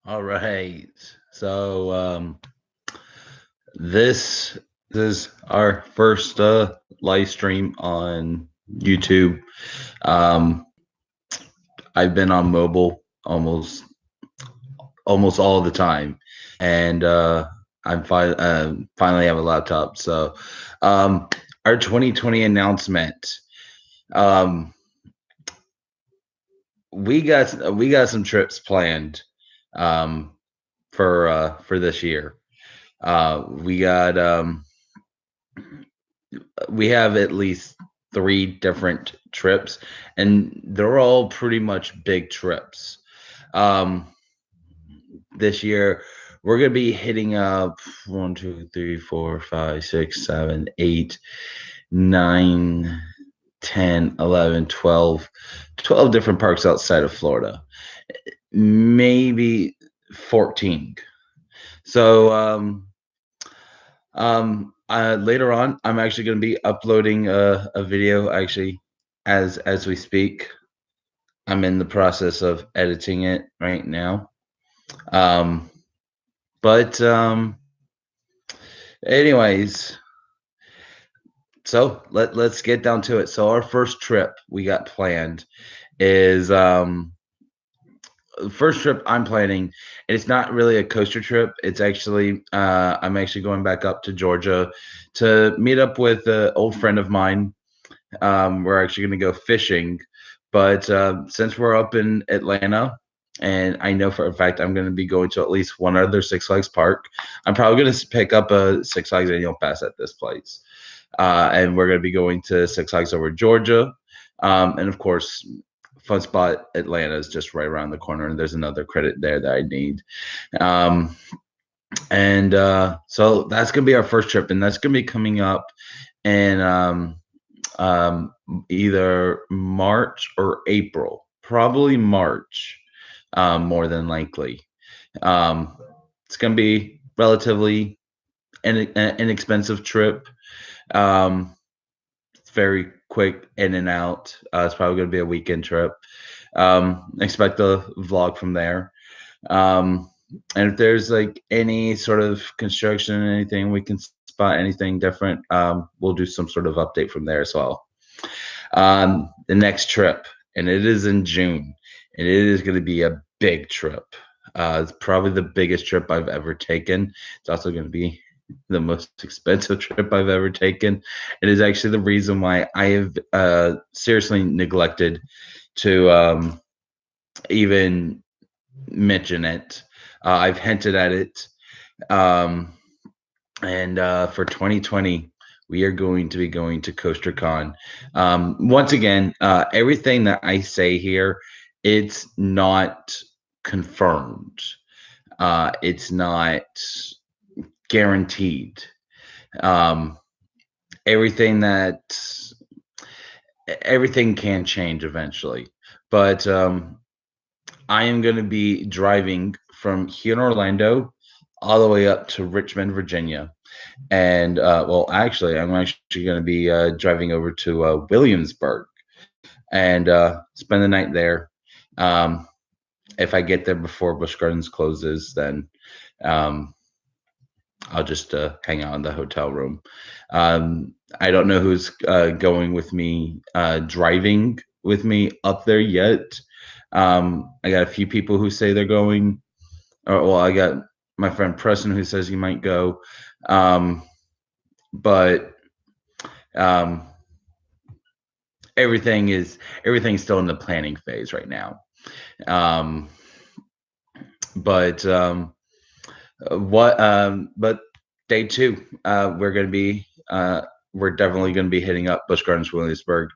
All right. So this is our first live stream on YouTube. Um, I've been on mobile almost all the time, and finally have a laptop. So um, our 2020 announcement. Um, we got some trips planned um, for this year. We got we have at least three different trips, and they're all pretty much big trips. Um, this year, we're gonna be hitting up 12 different parks outside of Florida, maybe 14. So later on, I'm actually going to be uploading a video actually as we speak. I'm in the process of editing it right now. Um, but anyways, so let's get down to it. So our first trip we got planned is first trip I'm planning, and it's not really a coaster trip. It's actually I'm actually going back up to Georgia to meet up with an old friend of mine. We're actually going to go fishing, but since we're up in Atlanta, and I know for a fact I'm going to be going to at least one other Six Flags park, I'm probably going to pick up a Six Flags annual pass at this place, and we're going to be going to Six Flags over Georgia, and of course. Fun spot Atlanta is just right around the corner, and there's another credit there that I need. Um, and so that's gonna be our first trip, and that's gonna be coming up in um, either March or April, probably March, more than likely. Um, it's going to be relatively an inexpensive trip. It's very quick in and out. It's probably going to be a weekend trip. Expect a vlog from there. Um, and if there's like any sort of construction, anything we can spot anything different, we'll do some sort of update from there as well. The next trip, and it is in June, and it is going to be a big trip. It's probably the biggest trip I've ever taken. It's also going to be the most expensive trip I've ever taken. It is actually the reason why I have seriously neglected to even mention it. I've hinted at it. Um, and for 2020, we are going to be going to CoasterCon. Once again, everything that I say here, it's not confirmed. It's not guaranteed. Um, everything that everything can change eventually, but I am going to be driving from here in Orlando all the way up to Richmond, Virginia. And well, actually, I'm actually going to be driving over to Williamsburg and spend the night there. Um, if I get there before Busch Gardens closes, then um, I'll just hang out in the hotel room. I don't know who's going with me, driving with me up there yet. I got a few people who say they're going. Well, I got my friend Preston who says he might go. Um, but um, everything's still in the planning phase right now. Um, but but day two, we're definitely gonna be hitting up Busch Gardens Williamsburg.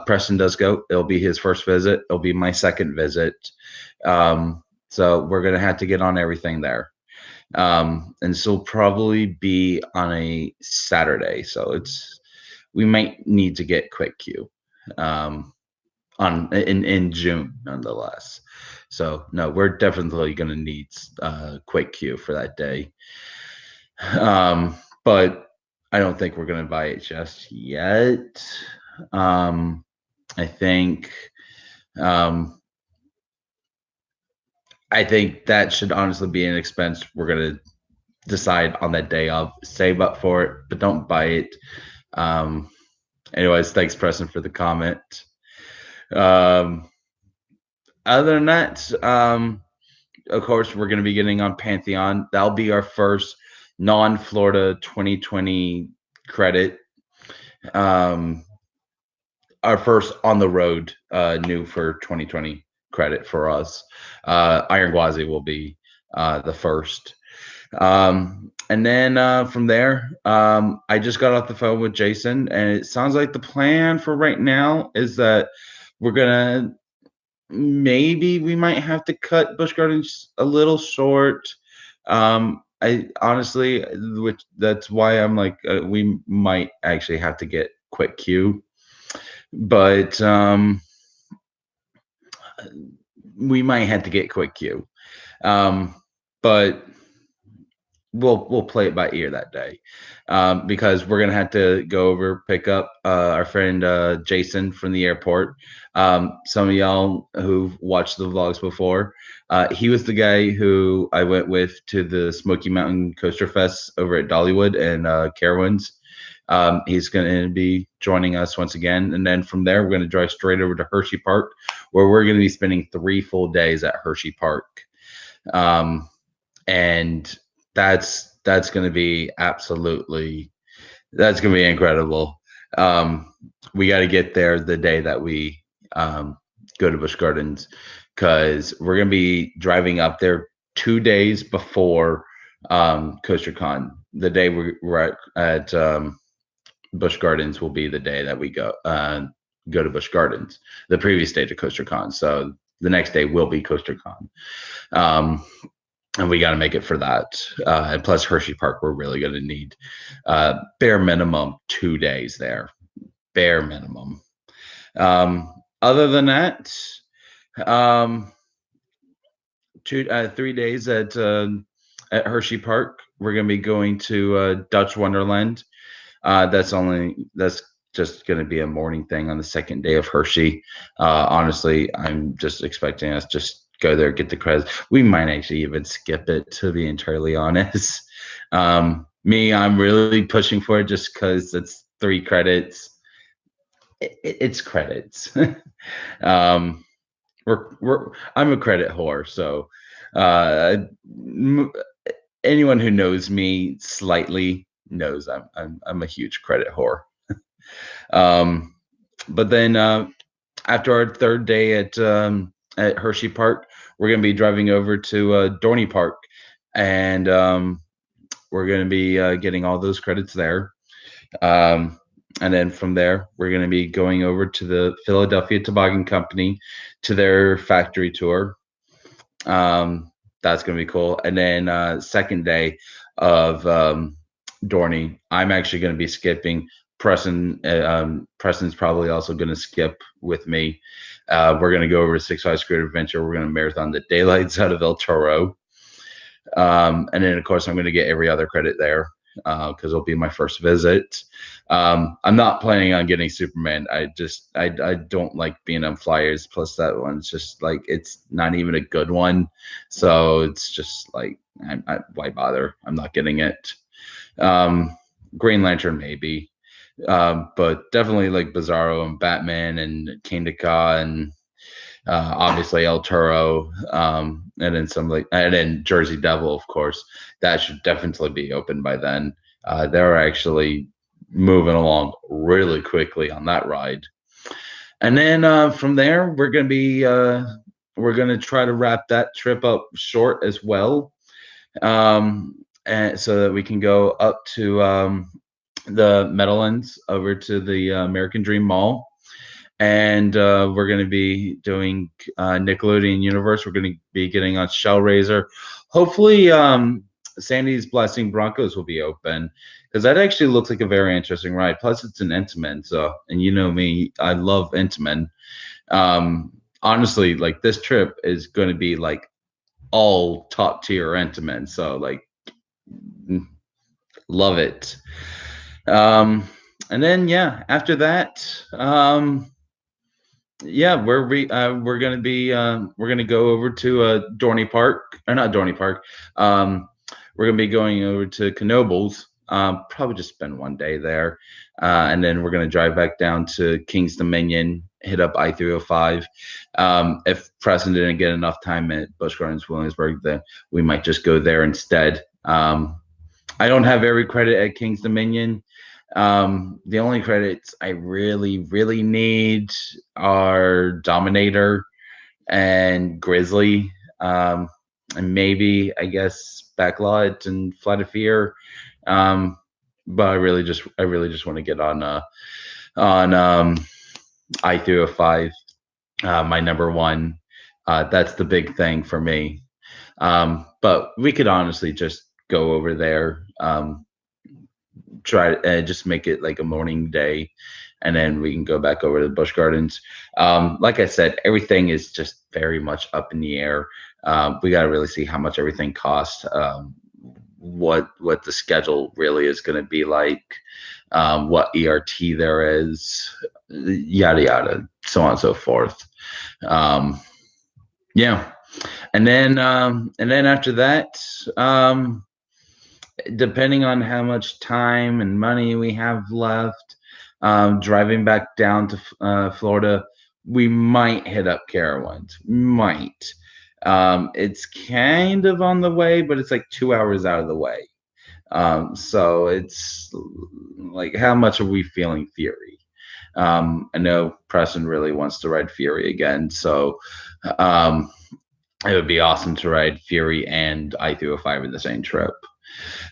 Preston does go. It'll be his first visit. It'll be my second visit. So we're gonna have to get on everything there. And this will probably be on a Saturday, so we might need to get quick queue in June nonetheless. So no, we're definitely going to need quick queue for that day. But I don't think we're going to buy it just yet. I think I think that should honestly be an expense we're gonna decide on that day of. Save up for it, but don't buy it. Um, anyways, thanks, Preston, for the comment. Um, other than that, of course, we're going to be getting on Pantheon. That'll be our first non-Florida 2020 credit. Um, our first on the road new for 2020 credit for us. Iron Gwazi will be the first. And then from there, I just got off the phone with Jason, and it sounds like the plan for right now is that we're gonna maybe we might have to cut Busch Gardens a little short. I honestly, which that's why I'm like, we might actually have to get quick queue, but we might have to get quick queue. But we'll play it by ear that day, because we're gonna have to go over pick up our friend Jason from the airport. Some of y'all who've watched the vlogs before, he was the guy who I went with to the Smoky Mountain Coaster Fest over at Dollywood and Carowinds. He's going to be joining us once again, and then from there we're going to drive straight over to Hershey Park, where we're going to be spending 3 full days at Hershey Park. And that's going to be that's going to be incredible. We got to get there the day that we go to Busch Gardens, because we're going to be driving up there 2 days before CoasterCon. The day we're at Busch Gardens will be the day that we go to Busch Gardens, the previous day to CoasterCon. So the next day will be CoasterCon. And we got to make it for that. And plus Hershey Park, we're really going to need bare minimum 2 days there. Bare minimum. Other than that, 3 days at Hershey Park. We're going to be going to Dutch Wonderland. That's just going to be a morning thing on the second day of Hershey. Honestly, I'm just expecting us just go there, get the credits. We might actually even skip it, to be entirely honest. I'm really pushing for it just because it's 3 credits. It's credits. I'm a credit whore, so anyone who knows me slightly knows I'm a huge credit whore. But then after our 3rd day at Hershey Park, we're going to be driving over to Dorney Park, and we're going to be getting all those credits there. And then from there, we're going to be going over to the Philadelphia Toboggan Company to their factory tour. That's going to be cool. And then second day of Dorney, I'm actually going to be skipping. Preston's probably also going to skip with me. We're going to go over to Six Flags Great Adventure. We're going to marathon the daylights out of El Toro. And then, of course, I'm going to get every other credit there, because it'll be my first visit. I'm not planning on getting Superman. I don't like being on flyers. Plus, that one's just like, it's not even a good one. So it's just like, why bother? I'm not getting it. Green Lantern, maybe. But definitely like Bizarro and Batman and Kingda Ka and obviously El Toro, and then Jersey Devil, of course. That should definitely be open by then. They're actually moving along really quickly on that ride. And then from there, we're gonna try to wrap that trip up short as well, and so that we can go up to the Meadowlands, over to the American Dream Mall. And we're going to be doing Nickelodeon Universe. We're going to be getting on Shellraiser. Hopefully, Sandy's Blasting Broncos will be open, because that actually looks like a very interesting ride. Plus, it's an Intamin. So, and you know me, I love Intamin. Honestly, like, this trip is going to be like all top tier Intamin. So, like, love it. And then, yeah, after that, Yeah, we're gonna go over to Dorney Park, or not Dorney Park. Um, we're gonna be going over to Knoebels. Probably just spend one day there, and then we're gonna drive back down to King's Dominion, hit up I-305. If Preston didn't get enough time at Busch Gardens Williamsburg, then we might just go there instead. I don't have every credit at King's Dominion. The only credits I really, really need are Dominator and Grizzly, and maybe I guess Backlot and Flight of Fear. Um, but I really just want to get on I-305, my number one. That's the big thing for me. But we could honestly just go over there. Try just make it like a morning day, and then we can go back over to the Busch Gardens. Like I said, everything is just very much up in the air. We got to really see how much everything costs, what the schedule really is going to be like, what ERT there is, yada yada, so on and so forth. Um, yeah, and then after that, depending on how much time and money we have left, driving back down to Florida, we might hit up Carowinds. Might. It's kind of on the way, but it's like 2 hours out of the way. So it's like, how much are we feeling Fury? I know Preston really wants to ride Fury again, so um, it would be awesome to ride Fury and I-305 in the same trip.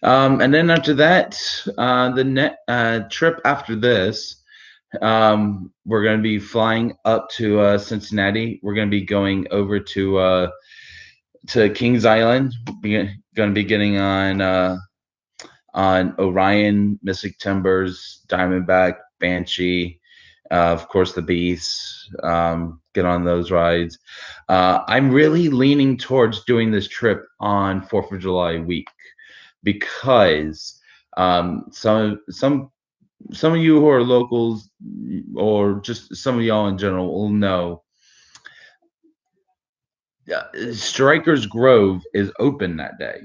And then after that, the net trip after this, we're going to be flying up to Cincinnati. We're going to be going over to Kings Island. We're going to be getting on Orion, Mystic Timbers, Diamondback, Banshee, of course the Beasts. Get on those rides. I'm really leaning towards doing this trip on 4th of July week, because some of you who are locals, or just some of y'all in general, will know Strikers Grove is open that day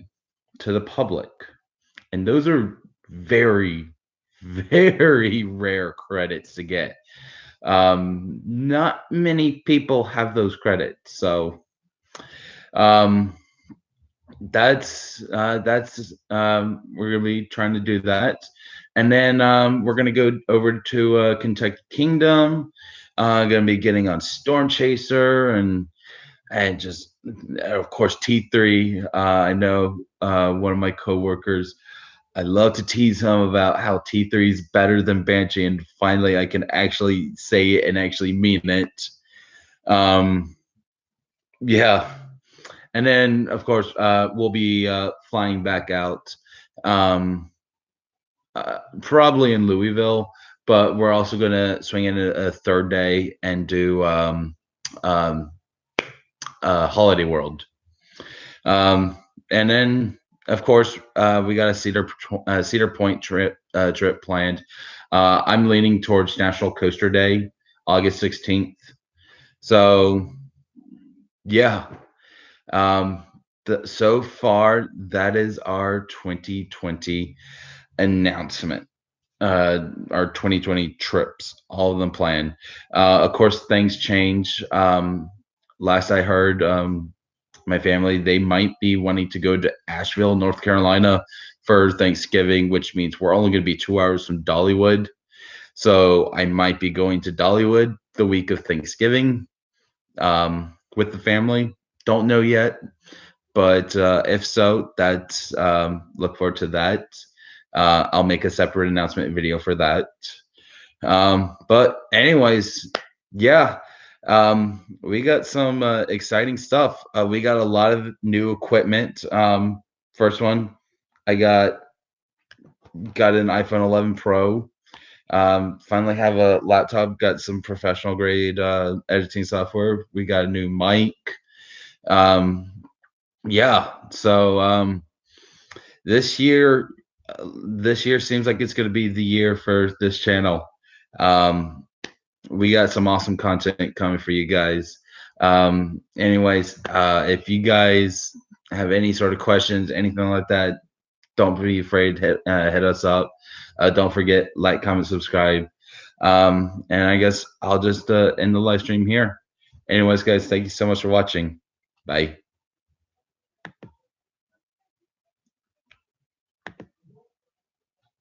to the public, and those are very, very rare credits to get. Not many people have those credits, so um, we're gonna be trying to do that, and then we're gonna go over to Kentucky Kingdom. Gonna be getting on Storm Chaser, and just of course T3. I know one of my coworkers. I love to tease him about how T3 is better than Banshee, and finally I can actually say it and actually mean it. Um, yeah. And then, of course, we'll be flying back out, um, probably in Louisville, but we're also going to swing in a third day and do um, Holiday World. And then, of course, we got a Cedar Point trip planned. I'm leaning towards National Coaster Day, August 16th. So, yeah. Um, so far, that is our 2020 announcement. Our 2020 trips, all of them planned. Of course, things change. Last I heard, my family, they might be wanting to go to Asheville, North Carolina for Thanksgiving, which means we're only going to be 2 hours from Dollywood. So I might be going to Dollywood the week of Thanksgiving with the family. Don't know yet, but if so, that's look forward to that. I'll make a separate announcement video for that. But anyways, yeah, we got some exciting stuff. We got a lot of new equipment. First one, I got an iPhone 11 Pro. Finally have a laptop. Got some professional grade editing software. We got a new mic. Yeah, so this year this year seems like it's going to be the year for this channel. we got some awesome content coming for you guys. Anyways, if you guys have any sort of questions, anything like that, don't be afraid to hit us up. Don't forget, like, comment, subscribe. And I guess I'll just end the live stream here. Anyways, guys, thank you so much for watching. Bye.